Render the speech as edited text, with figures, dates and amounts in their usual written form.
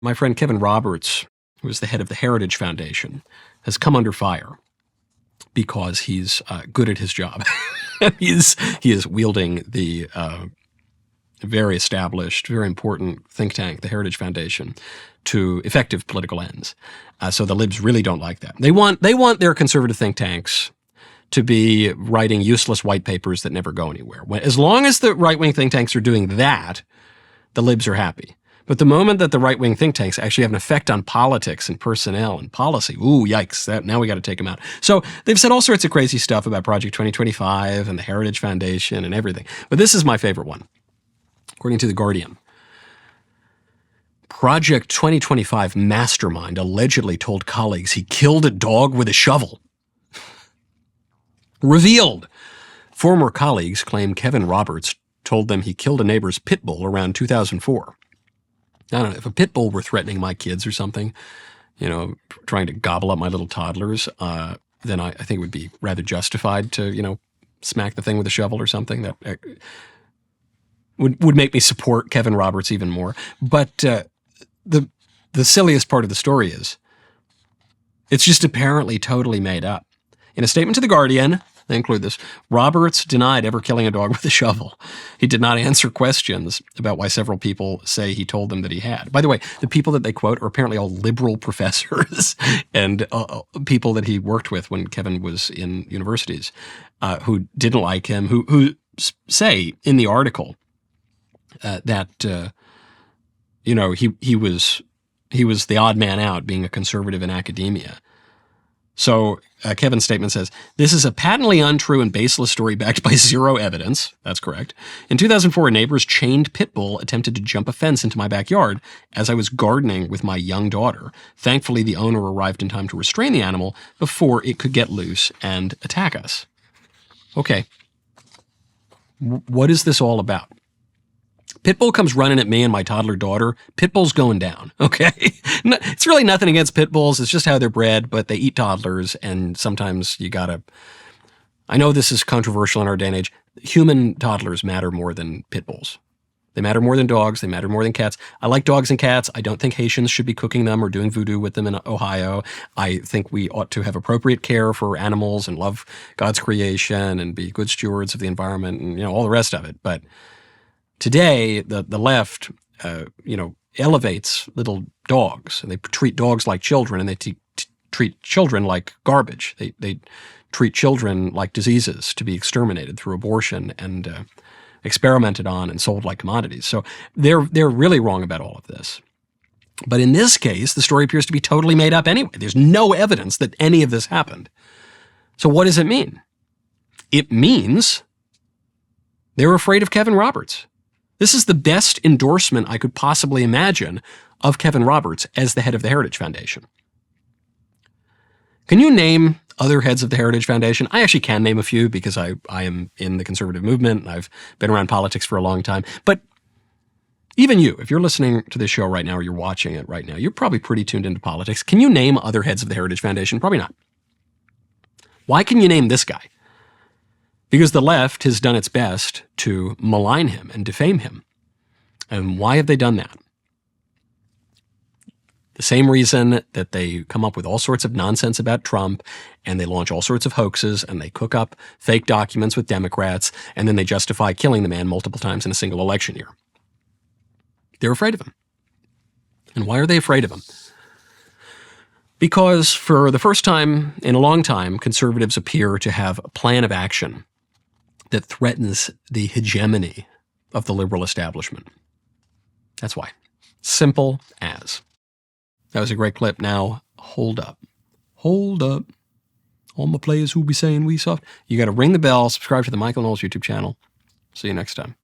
My friend Kevin Roberts, who is the head of the Heritage Foundation, has come under fire because he's good at his job. He is wielding the very established, very important think tank, the Heritage Foundation, to effective political ends. So the libs really don't like that. They want their conservative think tanks to be writing useless white papers that never go anywhere. As long as the right-wing think tanks are doing that, the libs are happy. But the moment that the right-wing think tanks actually have an effect on politics and personnel and policy, ooh, yikes, now we got to take them out. So they've said all sorts of crazy stuff about Project 2025 and the Heritage Foundation and everything. But this is my favorite one. According to The Guardian, Project 2025 mastermind allegedly told colleagues he killed a dog with a shovel. Revealed. Former colleagues claim Kevin Roberts told them he killed a neighbor's pit bull around 2004. I don't know, if a pit bull were threatening my kids or something, trying to gobble up my little toddlers, then I think it would be rather justified to, smack the thing with a shovel or something. That would make me support Kevin Roberts even more. But the silliest part of the story is it's just apparently totally made up. In a statement to The Guardian, they include this, Roberts denied ever killing a dog with a shovel. He did not answer questions about why several people say he told them that he had. By the way, the people that they quote are apparently all liberal professors and people that he worked with when Kevin was in universities who didn't like him, who say in the article that he was the odd man out, being a conservative in academia. So Kevin's statement says, this is a patently untrue and baseless story backed by zero evidence. That's correct. In 2004, a neighbor's chained pit bull attempted to jump a fence into my backyard as I was gardening with my young daughter. Thankfully, the owner arrived in time to restrain the animal before it could get loose and attack us. Okay. What is this all about? Pitbull comes running at me and my toddler daughter. Pitbull's going down, okay? It's really nothing against pit bulls. It's just how they're bred, but they eat toddlers, and sometimes you gotta... I know this is controversial in our day and age. Human toddlers matter more than pit bulls. They matter more than dogs. They matter more than cats. I like dogs and cats. I don't think Haitians should be cooking them or doing voodoo with them in Ohio. I think we ought to have appropriate care for animals and love God's creation and be good stewards of the environment and, all the rest of it. But today, the left, elevates little dogs, and they treat dogs like children, and they treat children like garbage. They treat children like diseases to be exterminated through abortion and experimented on and sold like commodities. So they're really wrong about all of this. But in this case, the story appears to be totally made up anyway. There's no evidence that any of this happened. So what does it mean? It means they're afraid of Kevin Roberts. This is the best endorsement I could possibly imagine of Kevin Roberts as the head of the Heritage Foundation. Can you name other heads of the Heritage Foundation? I actually can name a few because I am in the conservative movement and I've been around politics for a long time. But even you, if you're listening to this show right now or you're watching it right now, you're probably pretty tuned into politics. Can you name other heads of the Heritage Foundation? Probably not. Why can you name this guy? Because the left has done its best to malign him and defame him. And why have they done that? The same reason that they come up with all sorts of nonsense about Trump, and they launch all sorts of hoaxes, and they cook up fake documents with Democrats, and then they justify killing the man multiple times in a single election year. They're afraid of him. And why are they afraid of him? Because for the first time in a long time, conservatives appear to have a plan of action that threatens the hegemony of the liberal establishment. That's why. Simple as. That was a great clip. Now, hold up. Hold up. All my players who be saying we soft. You got to ring the bell, subscribe to the Michael Knowles YouTube channel. See you next time.